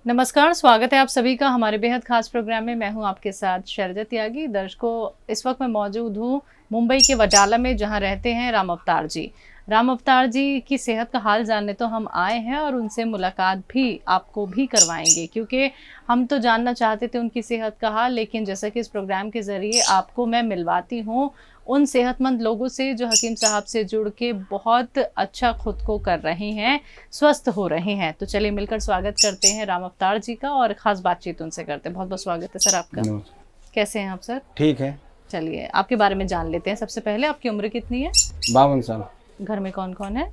नमस्कार, स्वागत है आप सभी का हमारे बेहद खास प्रोग्राम में। मैं हूं आपके साथ शैलजा त्यागी। दर्शकों, इस वक्त मैं मौजूद हूं मुंबई के वडाला में, जहां रहते हैं राम अवतार जी। राम अवतार जी की सेहत का हाल जानने तो हम आए हैं और उनसे मुलाकात भी आपको भी करवाएंगे, क्योंकि हम तो जानना चाहते थे उनकी सेहत का हाल, लेकिन जैसा कि इस प्रोग्राम के ज़रिए आपको मैं मिलवाती हूँ उन सेहतमंद लोगों से जो हकीम साहब से जुड़ के बहुत अच्छा खुद को कर रहे हैं, स्वस्थ हो रहे हैं। तो चलिए मिलकर स्वागत करते हैं राम अवतार जी का और ख़ास बातचीत उनसे करते हैं। बहुत बहुत स्वागत है सर आपका। कैसे हैं आप सर? ठीक है। चलिए आपके बारे में जान लेते हैं। सबसे पहले आपकी उम्र कितनी है? 52 साल। घर में कौन कौन है?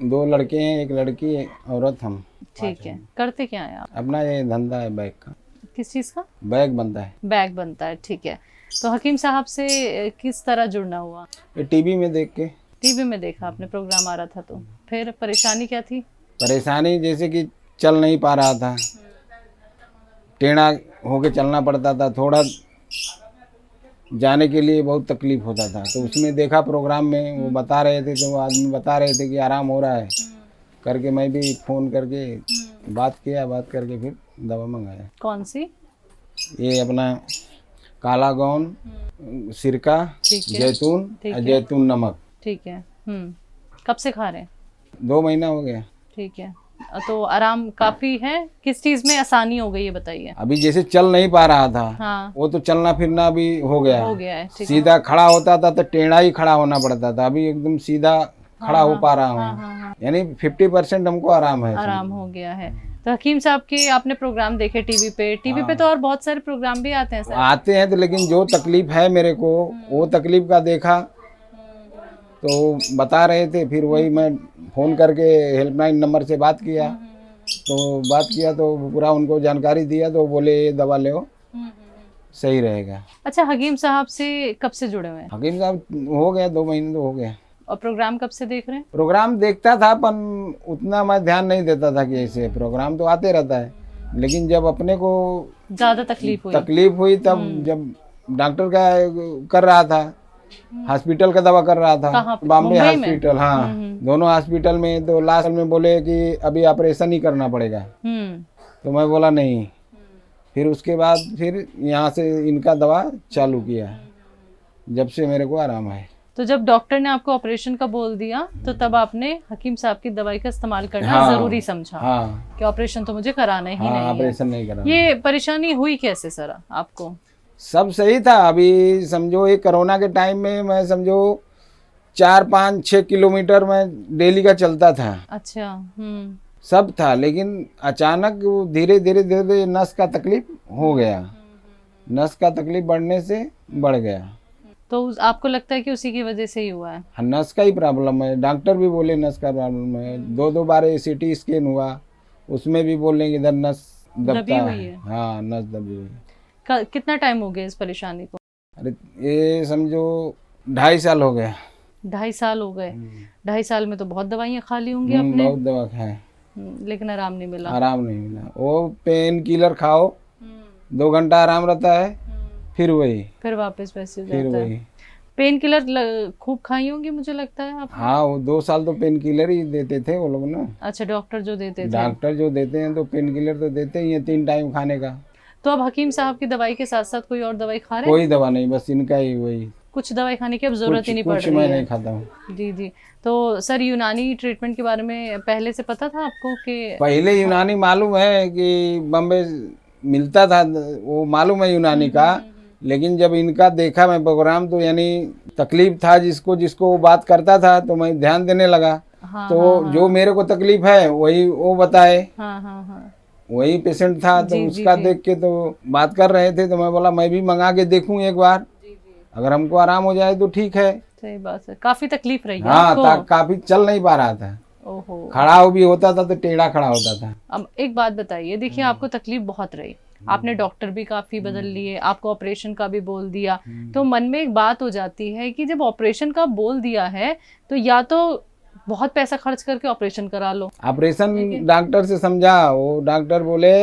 2 लड़के हैं, एक लड़की, एक औरत, हम। ठीक है। करते क्या है आप? अपना ये धंधा है बैग का। किस चीज़ का? बैग बनता है। बैग बनता है, ठीक है। तो हकीम साहब से किस तरह जुड़ना हुआ? ये टीवी में देख के। टीवी में देखा आपने, प्रोग्राम आ रहा था तो फिर परेशानी क्या थी? परेशानी जैसे कि चल नहीं पा रहा था, टेढ़ा होके चलना पड़ता था, थोड़ा जाने के लिए बहुत तकलीफ होता था। तो उसमें देखा प्रोग्राम में, वो बता रहे थे, तो वो आदमी बता रहे थे कि आराम हो रहा है करके, मैं भी फ़ोन करके बात किया, बात करके फिर दवा मंगाया। कौन सी? ये अपना काला गौन, सिरका, जैतून और जैतून नमक। ठीक है। कब से खा रहे हैं? 2 महीना हो गया। ठीक है। तो आराम काफी है? किस चीज में आसानी हो गई ये बताइए। अभी जैसे चल नहीं पा रहा था, हाँ। वो तो चलना फिरना भी हो गया है। सीधा खड़ा होता था तो टेढ़ा ही खड़ा होना पड़ता था, अभी एकदम सीधा खड़ा हो पा रहा हूँ। यानी 50% हमको आराम है। आराम हो गया है। तो हकीम साहब के आपने प्रोग्राम देखे टीवी पे तो और बहुत सारे प्रोग्राम भी आते हैं सर। आते हैं तो, लेकिन जो तकलीफ है मेरे को, वो तकलीफ का देखा तो बता रहे थे, फिर वही मैं फ़ोन करके हेल्पलाइन नंबर से बात किया, तो पूरा उनको जानकारी दिया, तो बोले ये दवा लो, सही रहेगा। अच्छा, हकीम साहब से कब से जुड़े हुए हैं? हकीम साहब हो गया 2 महीने तो हो गया। और प्रोग्राम कब से देख रहे हैं? प्रोग्राम देखता था, पर उतना मैं ध्यान नहीं देता था कि ऐसे प्रोग्राम तो आते रहता है, लेकिन जब अपने को ज़्यादा तकलीफ हुई तब जब डॉक्टर का कर रहा था, हॉस्पिटल का दवा कर रहा था, बॉम्बे हॉस्पिटल, हाँ, दोनों हॉस्पिटल में। तो लास्ट में बोले कि अभी ऑपरेशन ही करना पड़ेगा। तो मैं बोला नहीं। फिर उसके बाद फिर यहाँ से इनका दवा चालू किया, जब से मेरे को आराम है। तो जब डॉक्टर ने आपको ऑपरेशन का बोल दिया तो तब आपने हकीम साहब की दवाई का इस्तेमाल करना जरूरी समझा। हाँ। कि ऑपरेशन तो मुझे कराना ही नहीं है। ऑपरेशन नहीं कराना। ये परेशानी हुई कैसे सर आपको? सब सही था। अभी समझो ये कोरोना के टाइम में मैं समझो 4-5-6 किलोमीटर में डेली का चलता था। अच्छा। सब था, लेकिन अचानक धीरे धीरे नस का तकलीफ हो गया। नस का तकलीफ बढ़ने से बढ़ गया। तो आपको लगता है कि उसी की वजह से ही हुआ है? नस का ही प्रॉब्लम है। डॉक्टर भी बोले नस का प्रॉब्लम है। 2 बार CT स्कैन हुआ, उसमें भी बोले कि इधर नस दबता है। हाँ, नस दबी हुई। कितना टाइम हो गया इस परेशानी को? अरे ये समझो 2.5 साल हो गया। 2.5 साल हो गए। 2.5 साल में तो बहुत दवाइयाँ खा ली होंगी आपने? बहुत दवा खाए, लेकिन आराम नहीं मिला। आराम नहीं मिला। वो पेन किलर खाओ, 2 घंटा आराम रहता है, फिर वापस वैसे हो जाता है। पेन किलर खूब खाई होंगी मुझे लगता है आप? हाँ, वो 2 साल तो पेन किलर ही देते थे वो लोग ना। अच्छा, डॉक्टर जो देते थे? डॉक्टर जो देते हैं तो पेन किलर तो देते ही हैं 3 टाइम खाने का। तो अब हकीम साहब की दवाई के साथ साथ कोई और दवाई खा रहे हैं? कोई दवा नहीं, बस इनका ही वही। कुछ दवाई खाने की अब जरूरत ही नहीं पड़ रही है? कुछ मैं नहीं खाता हूँ। जी। तो सर, यूनानी ट्रीटमेंट के बारे में पहले से पता था आपको कि? पहले यूनानी मालूम है कि बम्बे मिलता था, वो मालूम है यूनानी का, लेकिन जब इनका देखा मैं प्रोग्राम, तो यानी तकलीफ था जिसको वो बात करता था, तो मैं ध्यान देने लगा। तो जो मेरे को तकलीफ है वही वो बताए। वही पेशेंट था, तो उसका देख के तो बात कर रहे थे, तो मैं बोला मैं भी मंगा के देखूं एक बार, अगर हमको आराम हो जाए तो ठीक है। सही बात है। काफी तकलीफ रही है हाँ, काफी चल नहीं पा रहा था। ओहो। खड़ा हो भी होता था तो टेढ़ा खड़ा होता था। अब एक बात बताइए, देखिए आपको तकलीफ बहुत रही, आपने डॉक्टर भी काफी बदल लिए, आपको ऑपरेशन का भी बोल दिया, तो मन में एक बात हो जाती है कि जब ऑपरेशन का बोल दिया है तो या तो बहुत पैसा खर्च करके ऑपरेशन करा लो। ऑपरेशन डॉक्टर से समझा, वो डॉक्टर बोले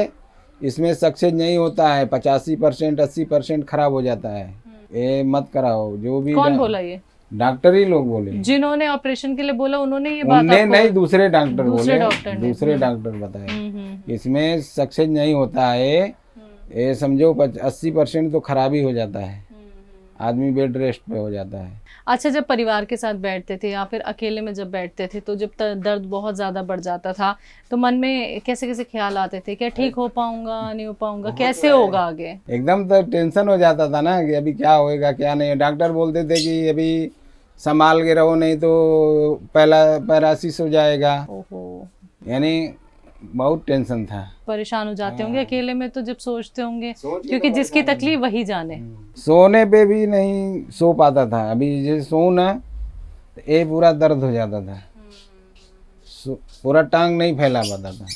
इसमें सक्सेस नहीं होता है, 85% 80% खराब हो जाता है, ये मत कराओ। जो भी कौन बोला ये? डॉक्टर ही लोग बोले। जिन्होंने ऑपरेशन के लिए बोला उन्होंने ये बात उनने आपको नहीं, दूसरे डॉक्टर दूसरे बोले, डॉक्टर ने दूसरे डॉक्टर बताए हम्म। इसमें सक्सेस नहीं होता है, ये समझो 80% तो खराबी हो जाता है, आदमी बेड रेस्ट पे हो जाता है। अच्छा, जब परिवार के साथ बैठते थे या फिर अकेले में जब बैठते थे तो जब दर्द बहुत ज़्यादा बढ़ जाता था तो मन में कैसे कैसे ख्याल आते थे, क्या ठीक हो पाऊंगा नहीं हो पाऊंगा, कैसे होगा आगे? एकदम तो टेंशन हो जाता था ना कि अभी क्या होएगा क्या नहीं। डॉक्टर बोलते थे कि अभी संभाल के रहो नहीं तो पहला पैरालिसिस हो जाएगा, ओहो, यानी बहुत टेंशन था। परेशान हो जाते होंगे अकेले में तो जब सोचते होंगे, क्योंकि जिसकी तकलीफ वही जाने। सोने पे भी नहीं सो पाता था, अभी जैसे सो ना तो ये पूरा दर्द हो जाता था, पूरा टांग नहीं फैला पाता था,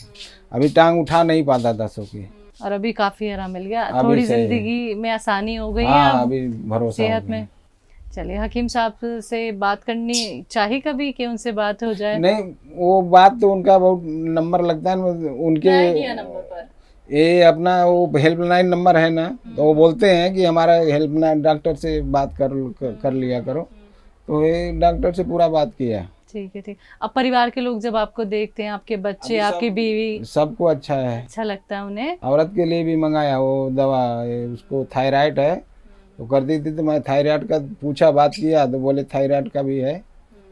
अभी टांग उठा नहीं पाता था सो के। और अभी काफी आराम मिल गया, अभी थोड़ी सही है। जिंदगी में आसानी हो गई है हाँ, अब अभी भरोसा हो सेहत गया। में। चलिए, हकीम साहब से बात करनी चाहिए कभी कि उनसे बात हो जाए। नहीं, वो बात तो उनका बहुत नंबर लगता है ना, उनके नंबर पर ये अपना वो हेल्पलाइन नंबर है ना, तो वो बोलते हैं कि हमारा हेल्पलाइन डॉक्टर से बात कर लिया करो, तो ये डॉक्टर से पूरा बात किया। ठीक है, ठीक। अब परिवार के लोग जब आपको देखते हैं, आपके बच्चे, आपकी बीवी, सबको अच्छा है, अच्छा लगता है उन्हें? औरत के लिए भी मंगाया वो दवा, ये उसको थायराइड है, तो कर दी थी, तो मैं थायराइड का पूछा, बात किया तो बोले थायराइड का भी है,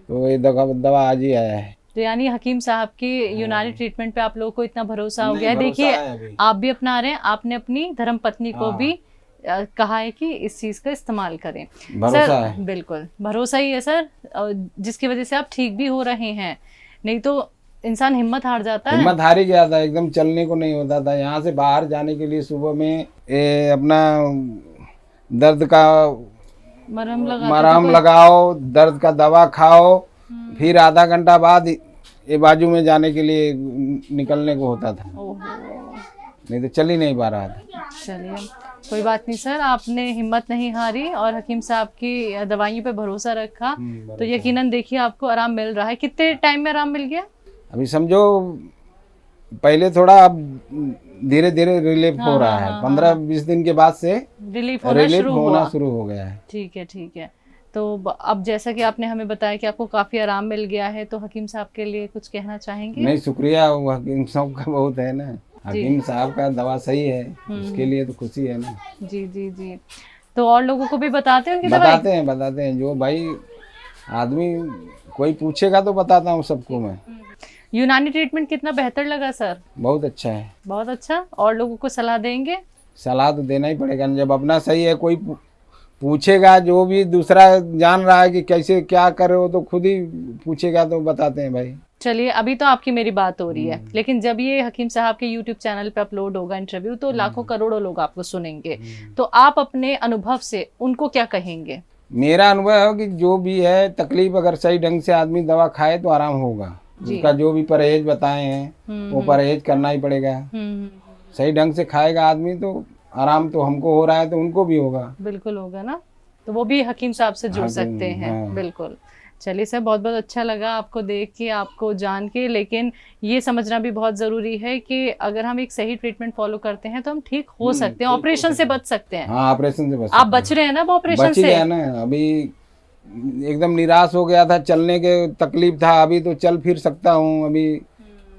तो ये दवा आज ही आया है। तो यानी हकीम साहब की यूनानी ट्रीटमेंट पे आप लोगों को इतना भरोसा हो नहीं, गया है। भरोसा देखिए, है अभी। आप भी अपना रहे हैं, आपने अपनी धर्म पत्नी को हाँ। भी कहा है कि इस चीज का इस्तेमाल करें। भरोसा सर, है। बिल्कुल भरोसा ही है सर, जिसकी वजह से आप ठीक भी हो रहे हैं, नहीं तो इंसान हिम्मत हार जाता है। हिम्मत हार ही गया था, एकदम चलने को नहीं होता था। यहाँ से बाहर जाने के लिए सुबह में ये अपना दर्द का मरहम लगाओ, दर्द का दवा खाओ, फिर आधा घंटा बाद ये बाजू में जाने के लिए निकलने को होता था, ओहो, नहीं तो चल ही नहीं पा रहा था। चलिए, कोई बात नहीं सर, आपने हिम्मत नहीं हारी और हकीम साहब की दवाइयों पे भरोसा रखा, तो यकीनन देखिए आपको आराम मिल रहा है। कितने टाइम में आराम मिल गया? अभी समझो पहले थोड़ा, अब धीरे धीरे रिलीफ हो रहा है। 15-20 दिन के बाद से रिलीफ होना शुरू हो गया है। ठीक है, ठीक है। तो अब जैसा कि आपने हमें बताया कि आपको काफी आराम मिल गया है, तो हकीम साहब के लिए कुछ कहना चाहेंगे? नहीं, शुक्रिया हकीम साहब का बहुत है ना, हकीम साहब का दवा सही है, उसके लिए तो खुशी है ना। जी जी जी। तो और लोगों को भी बताते हैं उनकी दवाई? बताते हैं जो भाई आदमी कोई पूछेगा तो बताता हूँ सबको मैं। यूनानी ट्रीटमेंट कितना बेहतर लगा सर? बहुत अच्छा है, बहुत अच्छा। और लोगों को सलाह देंगे? सलाह तो देना ही पड़ेगा, जब अपना सही है, कोई पूछेगा, जो भी दूसरा जान रहा है कि कैसे क्या कर रहे हो तो खुद ही पूछेगा तो बताते हैं भाई। चलिए, अभी तो आपकी मेरी बात हो रही है, लेकिन जब ये हकीम साहब के YouTube चैनल पे अपलोड होगा इंटरव्यू, तो लाखों करोड़ों लोग आपको सुनेंगे, तो आप अपने अनुभव से उनको क्या कहेंगे? मेरा अनुभव है कि जो भी है तकलीफ, अगर सही ढंग से आदमी दवा खाए तो आराम होगा। उसका जो भी परहेज बताए हैं वो परहेज करना ही पड़ेगा। सही ढंग से खाएगा आदमी तो आराम तो हमको हो रहा है तो उनको भी होगा। बिल्कुल होगा ना, तो वो भी हकीम साहब से जुड़ सकते हैं। बिल्कुल। चलिए सर, बहुत बहुत अच्छा लगा आपको देख के, आपको जान के, लेकिन ये समझना भी बहुत ज़रूरी है कि अगर हम एक सही ट्रीटमेंट फॉलो करते हैं तो हम ठीक हो सकते हैं, ऑपरेशन से बच सकते हैं। हाँ, ऑपरेशन से बच आप बच रहे हैं ना ऑपरेशन से? गया ना, अभी एकदम निराश हो गया था, चलने के तकलीफ था, अभी तो चल फिर सकता हूँ,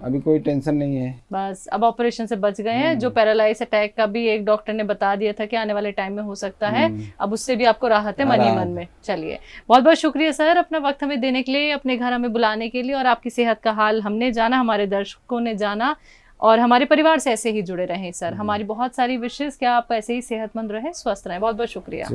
अभी कोई टेंशन नहीं है। बस अब ऑपरेशन से बच गए हैं। जो पैरालाइज अटैक का भी एक डॉक्टर ने बता दिया था कि आने वाले टाइम में हो सकता है, अब उससे भी आपको राहत है मन ही मन में। चलिए, बहुत बहुत शुक्रिया सर अपना वक्त हमें देने के लिए, अपने घर हमें बुलाने के लिए, और आपकी सेहत का हाल हमने जाना, हमारे दर्शकों ने जाना, और हमारे परिवार से ऐसे ही जुड़े रहें सर। हमारी बहुत सारी विशेष, क्या आप ऐसे ही सेहतमंद रहें, स्वस्थ रहें। बहुत बहुत शुक्रिया।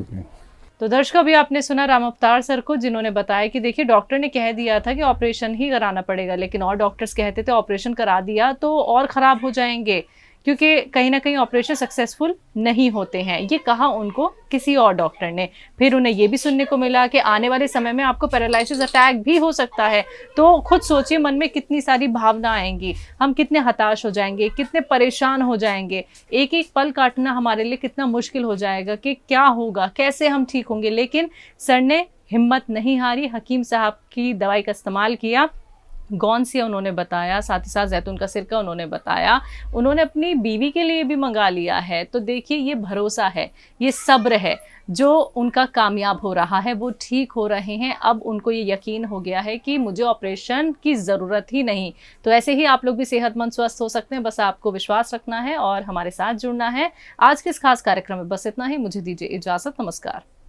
तो दर्शकों, अभी आपने सुना राम अवतार सर को, जिन्होंने बताया कि देखिए, डॉक्टर ने कह दिया था कि ऑपरेशन ही कराना पड़ेगा, लेकिन और डॉक्टर्स कहते थे ऑपरेशन करा दिया तो और ख़राब हो जाएंगे, क्योंकि कहीं ना कहीं ऑपरेशन सक्सेसफुल नहीं होते हैं। ये कहा उनको किसी और डॉक्टर ने। फिर उन्हें ये भी सुनने को मिला कि आने वाले समय में आपको पैरालिसिस अटैक भी हो सकता है। तो खुद सोचिए, मन में कितनी सारी भावना आएंगी, हम कितने हताश हो जाएंगे, कितने परेशान हो जाएंगे, एक एक पल काटना हमारे लिए कितना मुश्किल हो जाएगा कि क्या होगा, कैसे हम ठीक होंगे। लेकिन सर ने हिम्मत नहीं हारी, हकीम साहब की दवाई का इस्तेमाल किया, गौनसिया उन्होंने बताया, साथ ही साथ जैतून का सिरका उन्होंने बताया। उन्होंने अपनी बीवी के लिए भी मंगा लिया है। तो देखिए, ये भरोसा है, ये सब्र है, जो उनका कामयाब हो रहा है, वो ठीक हो रहे हैं। अब उनको ये यकीन हो गया है कि मुझे ऑपरेशन की ज़रूरत ही नहीं। तो ऐसे ही आप लोग भी सेहतमंद स्वस्थ हो सकते हैं, बस आपको विश्वास रखना है और हमारे साथ जुड़ना है। आज के इस खास कार्यक्रम में बस इतना ही। मुझे दीजिए इजाज़त। नमस्कार।